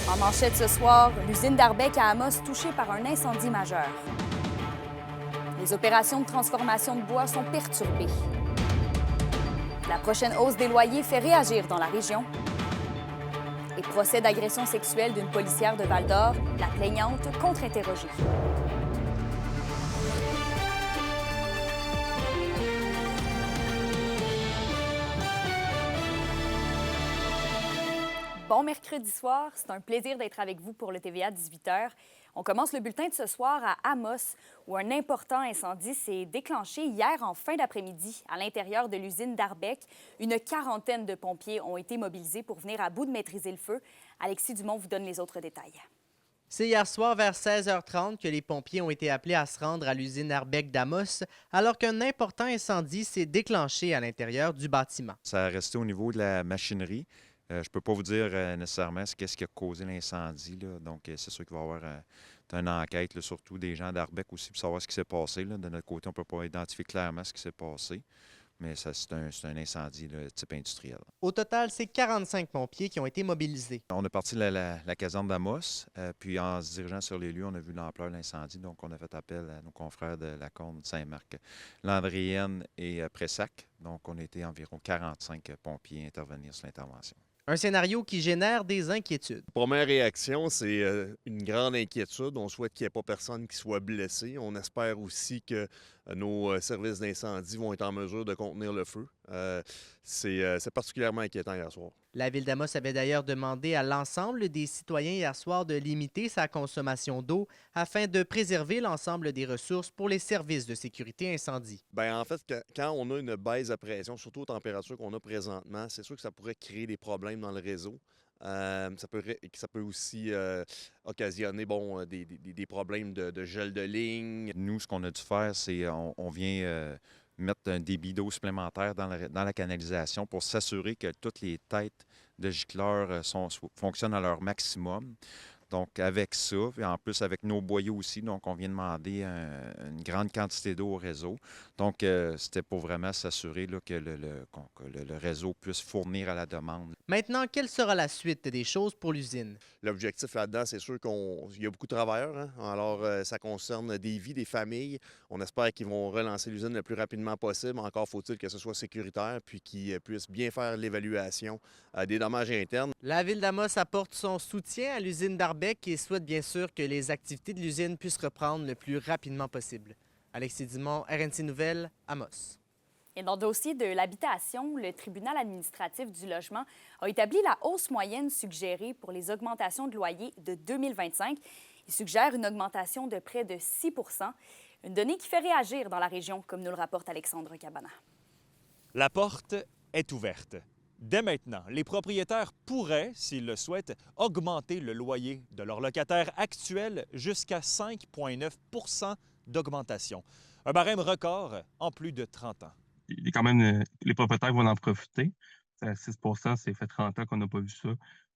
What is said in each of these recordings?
En manchette ce soir, l'usine d'Arbec à Amos touchée par un incendie majeur. Les opérations de transformation de bois sont perturbées. La prochaine hausse des loyers fait réagir dans la région. Et procès d'agression sexuelle d'une policière de Val-d'Or, la plaignante contre-interrogée. Bon mercredi soir, c'est un plaisir d'être avec vous pour le TVA 18h. On commence le bulletin de ce soir à Amos, où un important incendie s'est déclenché hier en fin d'après-midi à l'intérieur de l'usine d'Arbec. Une quarantaine de pompiers ont été mobilisés pour venir à bout de maîtriser le feu. Alexis Dumont vous donne les autres détails. C'est hier soir vers 16h30 que les pompiers ont été appelés à se rendre à l'usine Arbec d'Amos, alors qu'un important incendie s'est déclenché à l'intérieur du bâtiment. Ça a resté au niveau de la machinerie. Je ne peux pas vous dire nécessairement qu'est-ce qui a causé l'incendie, là. Donc, c'est sûr qu'il va y avoir une enquête, là, surtout des gens d'Arbec aussi, pour savoir ce qui s'est passé, là. De notre côté, on ne peut pas identifier clairement ce qui s'est passé, mais c'est un incendie de type industriel. Au total, c'est 45 pompiers qui ont été mobilisés. On est parti de la caserne d'Amos, puis en se dirigeant sur les lieux, on a vu l'ampleur de l'incendie, donc on a fait appel à nos confrères de la Côte Saint-Marc, Landrienne et Pressac. Donc, on a été environ 45 pompiers à intervenir sur l'intervention. Un scénario qui génère des inquiétudes. Première réaction, c'est une grande inquiétude. On souhaite qu'il n'y ait pas personne qui soit blessé. On espère aussi que nos services d'incendie vont être en mesure de contenir le feu. C'est particulièrement inquiétant hier soir. La ville d'Amos avait d'ailleurs demandé à l'ensemble des citoyens hier soir de limiter sa consommation d'eau afin de préserver l'ensemble des ressources pour les services de sécurité incendie. Bien, en fait, quand on a une baisse de pression, surtout aux températures qu'on a présentement, c'est sûr que ça pourrait créer des problèmes dans le réseau. Ça peut aussi occasionner des problèmes de gel de ligne. Nous, ce qu'on a dû faire, c'est on vient mettre un débit d'eau supplémentaire dans la canalisation pour s'assurer que toutes les têtes de gicleurs fonctionnent à leur maximum. Donc, avec ça, et en plus avec nos boyaux aussi, donc on vient demander une grande quantité d'eau au réseau. Donc, c'était pour vraiment s'assurer là, que le réseau puisse fournir à la demande. Maintenant, quelle sera la suite des choses pour l'usine? L'objectif là-dedans, c'est sûr qu'il y a beaucoup de travailleurs, hein? Alors, ça concerne des vies, des familles. On espère qu'ils vont relancer l'usine le plus rapidement possible. Encore faut-il que ce soit sécuritaire puis qu'ils puissent bien faire l'évaluation des dommages internes. La ville d'Amos apporte son soutien à l'usine d'Arbec et souhaite bien sûr que les activités de l'usine puissent reprendre le plus rapidement possible. Alexis Dumont, RNC Nouvelles, Amos. Et dans le dossier de l'habitation, le tribunal administratif du logement a établi la hausse moyenne suggérée pour les augmentations de loyer de 2025. Il suggère une augmentation de près de 6 %, une donnée qui fait réagir dans la région, comme nous le rapporte Alexandre Cabana. La porte est ouverte. Dès maintenant, les propriétaires pourraient, s'ils le souhaitent, augmenter le loyer de leurs locataires actuels jusqu'à 5,9 % d'augmentation. Un barème record en plus de 30 ans. Il y a quand même, les propriétaires vont en profiter. C'est à 6 %, c'est fait 30 ans qu'on n'a pas vu ça.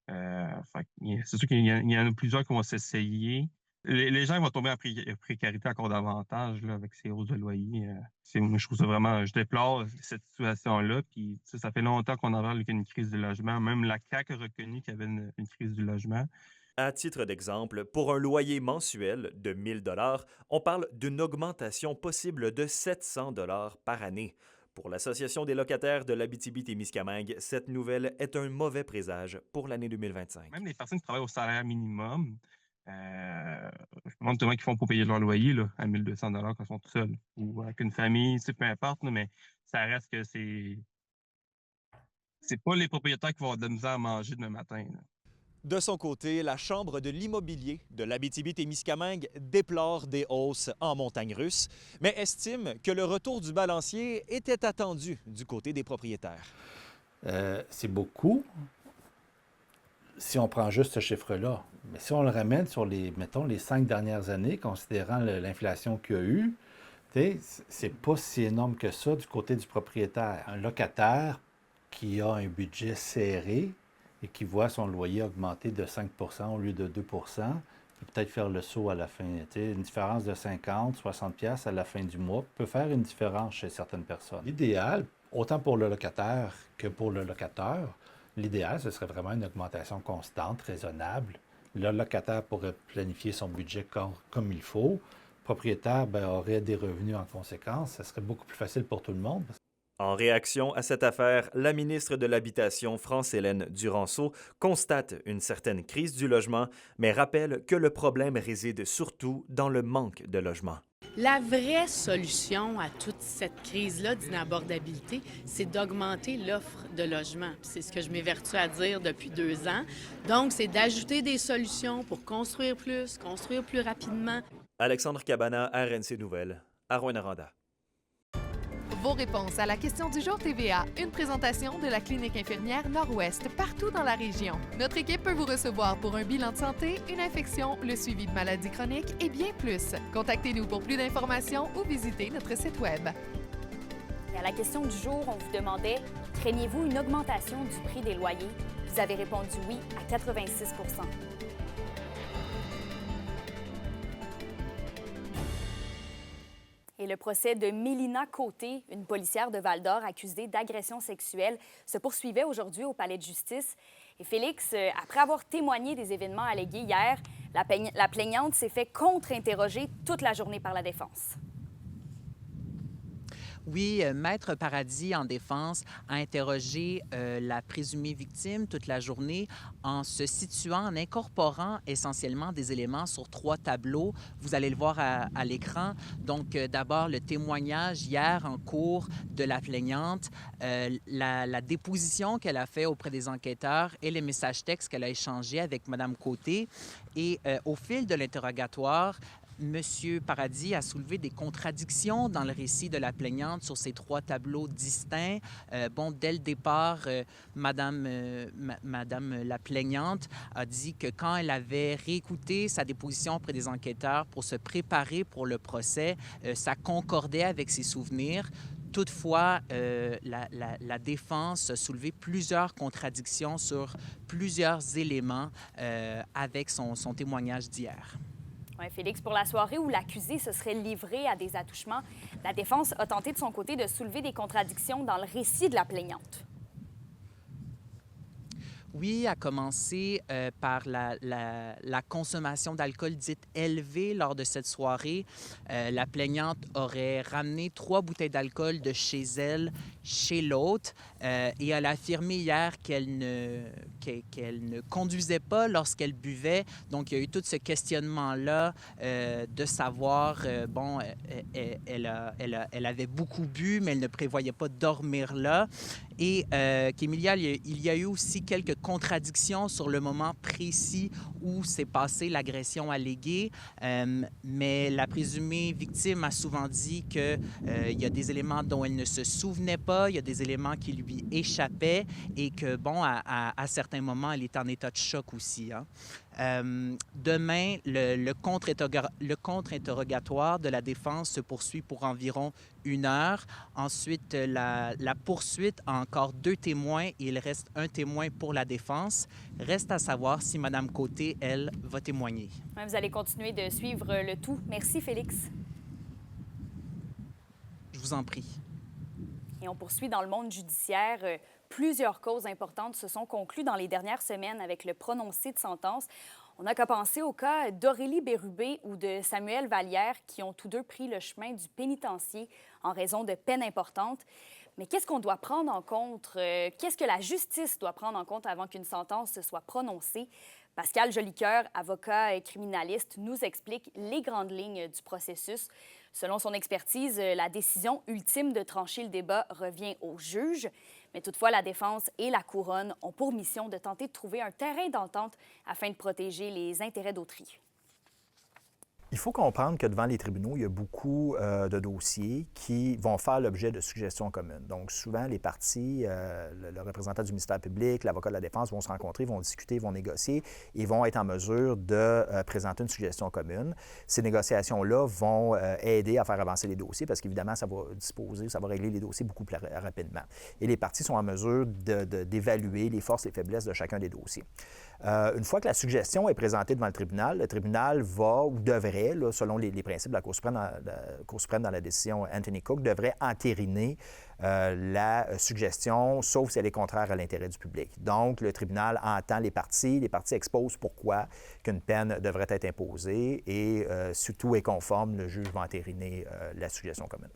C'est sûr qu'il y en a plusieurs qui vont s'essayer. Les gens vont tomber en précarité encore davantage là, avec ces hausses de loyer. Moi, je trouve ça vraiment... Je déplore cette situation-là. Puis, ça fait longtemps qu'on en parle qu'il y a une crise du logement. Même la CAQ a reconnu qu'il y avait une crise du logement. À titre d'exemple, pour un loyer mensuel de 1 000 $, on parle d'une augmentation possible de 700 $ par année. Pour l'Association des locataires de l'Abitibi-Témiscamingue, cette nouvelle est un mauvais présage pour l'année 2025. Même les personnes qui travaillent au salaire minimum, je me demande comment ils font pour payer leur loyer là, à 1 200 $ quand ils sont tout seuls. Ou avec une famille, peu importe, là, mais ça reste que c'est pas les propriétaires qui vont avoir de la misère à manger demain matin. Là. De son côté, la Chambre de l'immobilier de l'Abitibi-Témiscamingue déplore des hausses en montagne russe, mais estime que le retour du balancier était attendu du côté des propriétaires. C'est beaucoup si on prend juste ce chiffre-là. Mais si on le ramène sur les 5 dernières années, considérant l'inflation qu'il y a eu, c'est pas si énorme que ça du côté du propriétaire. Un locataire qui a un budget serré et qui voit son loyer augmenter de 5 % au lieu de 2 % peut peut-être faire le saut à la fin. Une différence de 50, 60 pièces à la fin du mois peut faire une différence chez certaines personnes. L'idéal, autant pour le locataire que pour le locateur, l'idéal, ce serait vraiment une augmentation constante, raisonnable, Le locataire pourrait planifier son budget comme il faut. Le propriétaire aurait des revenus en conséquence. Ça serait beaucoup plus facile pour tout le monde. En réaction à cette affaire, la ministre de l'Habitation, France-Hélène Duranceau, constate une certaine crise du logement, mais rappelle que le problème réside surtout dans le manque de logements. La vraie solution à toute cette crise-là d'inabordabilité, c'est d'augmenter l'offre de logement. C'est ce que je m'évertue à dire depuis 2 ans. Donc, c'est d'ajouter des solutions pour construire plus rapidement. Alexandre Cabana, RNC Nouvelles, à Rouyn-Noranda. Vos réponses à la question du jour TVA, une présentation de la Clinique infirmière Nord-Ouest partout dans la région. Notre équipe peut vous recevoir pour un bilan de santé, une infection, le suivi de maladies chroniques et bien plus. Contactez-nous pour plus d'informations ou visitez notre site Web. Et à la question du jour, on vous demandait « Craignez-vous une augmentation du prix des loyers? » Vous avez répondu oui à 86 %. Et le procès de Mélina Côté, une policière de Val-d'Or accusée d'agression sexuelle, se poursuivait aujourd'hui au palais de justice. Et Félix, après avoir témoigné des événements allégués hier, la plaignante s'est fait contre-interroger toute la journée par la défense. Oui, Maître Paradis, en défense, a interrogé la présumée victime toute la journée en se situant, en incorporant essentiellement des éléments sur 3 tableaux. Vous allez le voir à l'écran. Donc, d'abord, le témoignage hier en cours de la plaignante, la déposition qu'elle a fait auprès des enquêteurs et les messages textes qu'elle a échangés avec Mme Côté. Et au fil de l'interrogatoire, Monsieur Paradis a soulevé des contradictions dans le récit de la plaignante sur ces 3 tableaux distincts. Dès le départ, Madame la plaignante a dit que quand elle avait réécouté sa déposition auprès des enquêteurs pour se préparer pour le procès, ça concordait avec ses souvenirs. Toutefois, la défense a soulevé plusieurs contradictions sur plusieurs éléments avec son témoignage d'hier. Oui, Félix, pour la soirée où l'accusé se serait livré à des attouchements, la défense a tenté de son côté de soulever des contradictions dans le récit de la plaignante. Oui, à commencer par la consommation d'alcool dite élevée lors de cette soirée. La plaignante aurait ramené 3 bouteilles d'alcool de chez elle, chez l'autre, et elle a affirmé hier qu'elle ne conduisait pas lorsqu'elle buvait. Donc, il y a eu tout ce questionnement-là de savoir, elle avait beaucoup bu, mais elle ne prévoyait pas dormir là. Et qu'Emilia, il y a eu aussi quelques contradictions sur le moment précis où s'est passée l'agression alléguée, mais la présumée victime a souvent dit qu'il y a des éléments dont elle ne se souvenait pas, il y a des éléments qui lui échappaient et que, à certains moments, elle est en état de choc aussi. Hein. Demain, le contre-interrogatoire de la défense se poursuit pour environ 1 heure. Ensuite, la poursuite a encore 2 témoins et il reste un témoin pour la défense. Reste à savoir si Mme Côté, elle, va témoigner. Vous allez continuer de suivre le tout. Merci, Félix. Je vous en prie. Et on poursuit dans le monde judiciaire. Plusieurs causes importantes se sont conclues dans les dernières semaines avec le prononcé de sentence. On n'a qu'à penser au cas d'Aurélie Bérubé ou de Samuel Vallière qui ont tous 2 pris le chemin du pénitencier en raison de peines importantes. Mais qu'est-ce qu'on doit prendre en compte? Qu'est-ce que la justice doit prendre en compte avant qu'une sentence soit prononcée? Pascal Jolicoeur, avocat et criminaliste, nous explique les grandes lignes du processus. Selon son expertise, la décision ultime de trancher le débat revient au juge. Mais toutefois, la défense et la couronne ont pour mission de tenter de trouver un terrain d'entente afin de protéger les intérêts d'autrui. Il faut comprendre que devant les tribunaux, il y a beaucoup de dossiers qui vont faire l'objet de suggestions communes. Donc, souvent, les parties, le représentant du ministère public, l'avocat de la défense vont se rencontrer, vont discuter, vont négocier et vont être en mesure de présenter une suggestion commune. Ces négociations-là vont aider à faire avancer les dossiers parce qu'évidemment, ça va régler les dossiers beaucoup plus rapidement. Et les parties sont en mesure d'évaluer les forces et les faiblesses de chacun des dossiers. Une fois que la suggestion est présentée devant le tribunal va ou devrait, là, selon les principes de la Cour suprême dans la décision Anthony Cook, devrait entériner la suggestion, sauf si elle est contraire à l'intérêt du public. Donc, le tribunal entend les parties exposent pourquoi qu'une peine devrait être imposée et si tout est conforme, le juge va entériner la suggestion commune.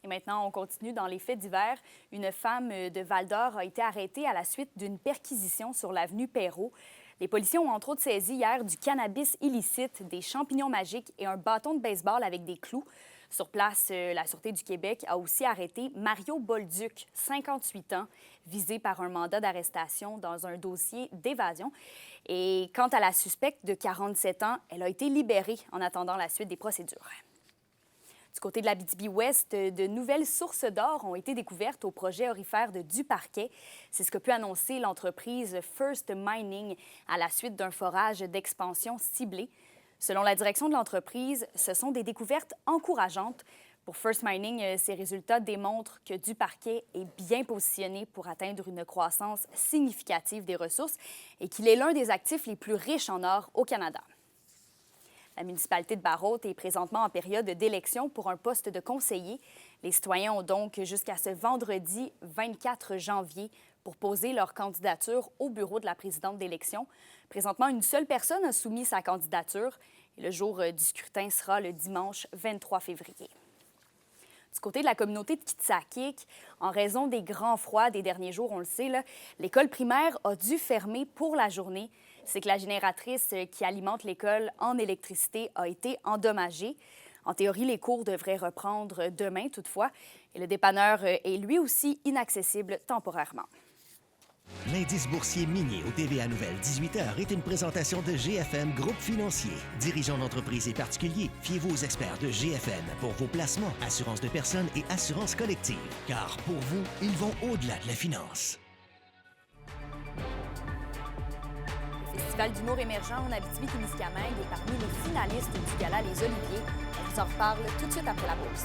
Et maintenant, on continue dans les faits divers. Une femme de Val-d'Or a été arrêtée à la suite d'une perquisition sur l'avenue Perrault. Les policiers ont entre autres saisi hier du cannabis illicite, des champignons magiques et un bâton de baseball avec des clous. Sur place, la Sûreté du Québec a aussi arrêté Mario Bolduc, 58 ans, visé par un mandat d'arrestation dans un dossier d'évasion. Et quant à la suspecte de 47 ans, elle a été libérée en attendant la suite des procédures. Du côté de l'Abitibi-Ouest, de nouvelles sources d'or ont été découvertes au projet aurifère de Duparquet. C'est ce que peut annoncer l'entreprise First Mining à la suite d'un forage d'expansion ciblé. Selon la direction de l'entreprise, ce sont des découvertes encourageantes. Pour First Mining, ces résultats démontrent que Duparquet est bien positionné pour atteindre une croissance significative des ressources et qu'il est l'un des actifs les plus riches en or au Canada. La municipalité de Barrault est présentement en période d'élection pour un poste de conseiller. Les citoyens ont donc jusqu'à ce vendredi 24 janvier pour poser leur candidature au bureau de la présidente d'élection. Présentement, une seule personne a soumis sa candidature et le jour du scrutin sera le dimanche 23 février. Du côté de la communauté de Kitsakik, en raison des grands froids des derniers jours, on le sait, l'école primaire a dû fermer pour la journée. C'est que la génératrice qui alimente l'école en électricité a été endommagée. En théorie, les cours devraient reprendre demain toutefois. Et le dépanneur est lui aussi inaccessible temporairement. L'indice boursier minier au TVA Nouvelle 18h est une présentation de GFM Groupe Financier. Dirigeants d'entreprises et particuliers, fiez-vous aux experts de GFM pour vos placements, assurances de personnes et assurances collectives. Car pour vous, ils vont au-delà de la finance. Le Festival d'humour émergent en Abitibi-Témiscamingue est parmi les finalistes du gala Les Oliviers. On vous en reparle tout de suite après la pause.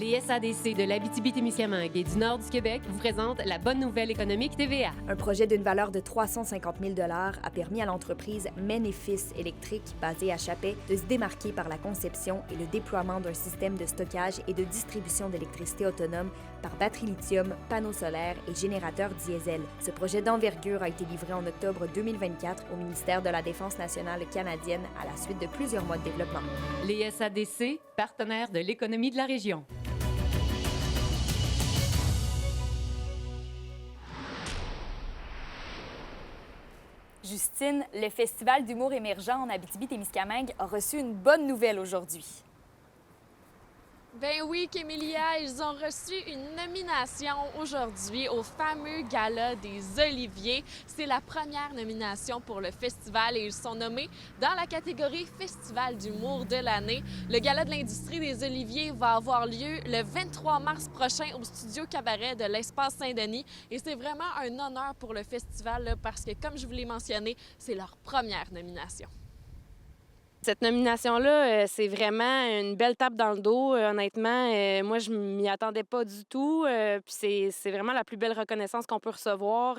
Les SADC de l'Abitibi-Témiscamingue et du nord du Québec vous présentent la bonne nouvelle économique TVA. Un projet d'une valeur de 350 000 $ a permis à l'entreprise Ménéfis Électrique, basée à Chapais, de se démarquer par la conception et le déploiement d'un système de stockage et de distribution d'électricité autonome par batterie lithium, panneaux solaires et générateurs diesel. Ce projet d'envergure a été livré en octobre 2024 au ministère de la Défense nationale canadienne à la suite de plusieurs mois de développement. Les SADC, partenaires de l'économie de la région. Justine, le Festival d'humour émergent en Abitibi-Témiscamingue a reçu une bonne nouvelle aujourd'hui. Ben oui, Kémélia, ils ont reçu une nomination aujourd'hui au fameux Gala des Oliviers. C'est la première nomination pour le festival et ils sont nommés dans la catégorie Festival d'humour de l'année. Le Gala de l'industrie des Oliviers va avoir lieu le 23 mars prochain au Studio Cabaret de l'Espace Saint-Denis. Et c'est vraiment un honneur pour le festival là, parce que, comme je vous l'ai mentionné, c'est leur première nomination. Cette nomination-là, c'est vraiment une belle tape dans le dos. Honnêtement, moi, je m'y attendais pas du tout. Puis c'est vraiment la plus belle reconnaissance qu'on peut recevoir.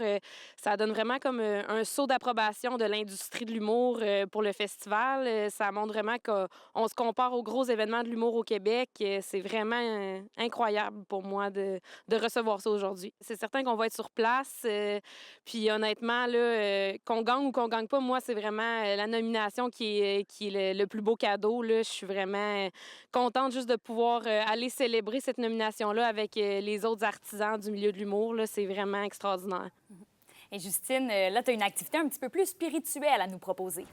Ça donne vraiment comme un saut d'approbation de l'industrie de l'humour pour le festival. Ça montre vraiment qu'on se compare aux gros événements de l'humour au Québec. C'est vraiment incroyable pour moi de recevoir ça aujourd'hui. C'est certain qu'on va être sur place. Puis honnêtement, là, qu'on gagne ou qu'on gagne pas, moi, c'est vraiment la nomination qui est le plus beau cadeau. Là. Je suis vraiment contente juste de pouvoir aller célébrer cette nomination-là avec les autres artisans du milieu de l'humour. Là. C'est vraiment extraordinaire. Et Justine, là, tu as une activité un petit peu plus spirituelle à nous proposer.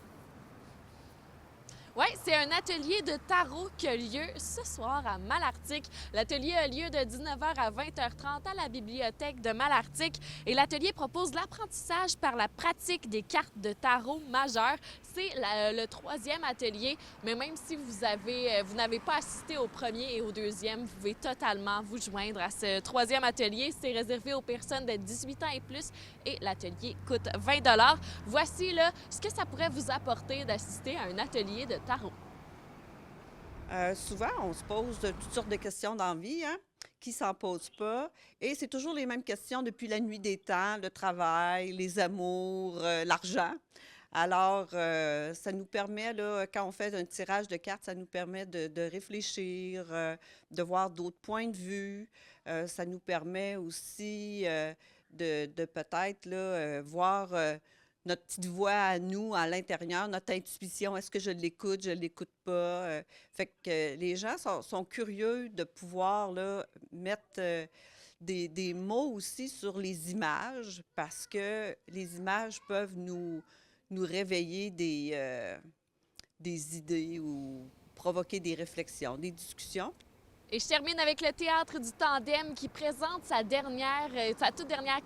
Oui, c'est un atelier de tarot qui a lieu ce soir à Malartic. L'atelier a lieu de 19h à 20h30 à la bibliothèque de Malartic. Et l'atelier propose l'apprentissage par la pratique des cartes de tarot majeures. C'est le troisième atelier, mais même si vous n'avez pas assisté au premier et au deuxième, vous pouvez totalement vous joindre à ce troisième atelier. C'est réservé aux personnes de 18 ans et plus et l'atelier coûte 20 $. Voici là, ce que ça pourrait vous apporter d'assister à un atelier de tarot. Souvent, on se pose toutes sortes de questions dans la vie, hein? Qui s'en pose pas? Et c'est toujours les mêmes questions depuis la nuit des temps, le travail, les amours, l'argent. Alors, ça nous permet, là, quand on fait un tirage de cartes, ça nous permet de réfléchir, de voir d'autres points de vue. Ça nous permet aussi de peut-être là, voir notre petite voix à nous, à l'intérieur, notre intuition. Est-ce que je l'écoute pas? Fait que les gens sont curieux de pouvoir là, mettre des mots aussi sur les images parce que les images peuvent nous réveiller des idées ou provoquer des réflexions, des discussions. Et je termine avec le Théâtre du Tandem qui présente sa toute dernière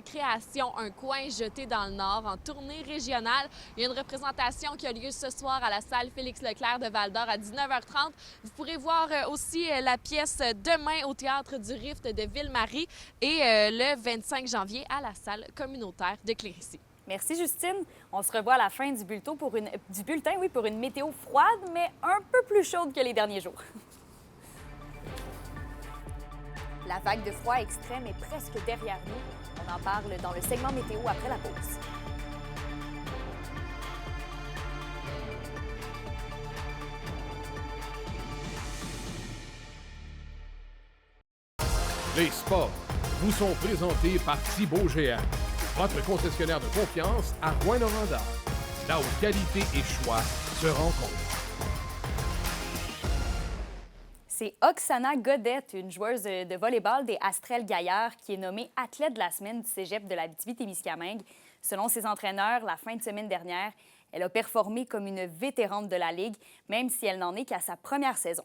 création, Un coin jeté dans le Nord, en tournée régionale. Il y a une représentation qui a lieu ce soir à la salle Félix-Leclerc de Val-d'Or à 19h30. Vous pourrez voir aussi la pièce demain au Théâtre du Rift de Ville-Marie et le 25 janvier à la salle communautaire de Clérici. Merci, Justine. On se revoit à la fin du bulletin pour une météo froide, mais un peu plus chaude que les derniers jours. La vague de froid extrême est presque derrière nous. On en parle dans le segment météo après la pause. Les sports vous sont présentés par Thibaut Géant, votre concessionnaire de confiance à Rouyn-Noranda, là où qualité et choix se rencontrent. C'est Oksana Godette, une joueuse de volleyball des Astrelles Gaillard, qui est nommée athlète de la semaine du cégep de l'Abitibi-Témiscamingue. Selon ses entraîneurs, la fin de semaine dernière, elle a performé comme une vétérante de la Ligue, même si elle n'en est qu'à sa première saison.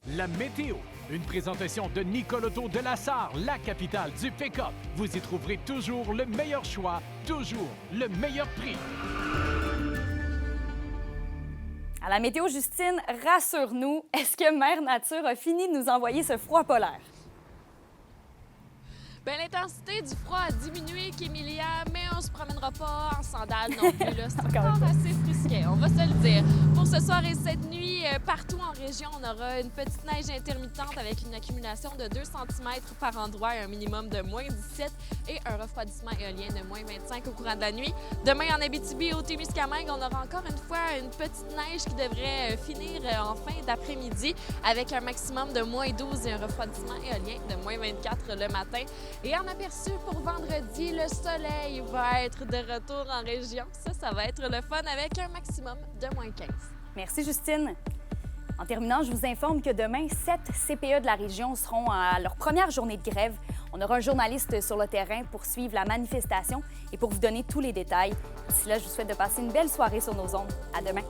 La météo, une présentation de Nicoloto de la Sarre, la capitale du pick-up. Vous y trouverez toujours le meilleur choix, toujours le meilleur prix. À la météo, Justine, rassure-nous, est-ce que Mère Nature a fini de nous envoyer ce froid polaire? Bien, l'intensité du froid a diminué, Kémilia, mais on se promènera pas en sandales non plus. Là. C'est encore assez frisquet, on va se le dire. Pour ce soir et cette nuit, partout en région, on aura une petite neige intermittente avec une accumulation de 2 cm par endroit et un minimum de moins 17 et un refroidissement éolien de moins 25 au courant de la nuit. Demain, en Abitibi et au Témiscamingue, on aura encore une fois une petite neige qui devrait finir en fin d'après-midi avec un maximum de moins 12 et un refroidissement éolien de moins 24 le matin. Et en aperçu pour vendredi, le soleil va être de retour en région. Ça va être le fun avec un maximum de moins 15. Merci, Justine. En terminant, je vous informe que demain, 7 CPE de la région seront à leur première journée de grève. On aura un journaliste sur le terrain pour suivre la manifestation et pour vous donner tous les détails. D'ici là, je vous souhaite de passer une belle soirée sur nos ondes. À demain.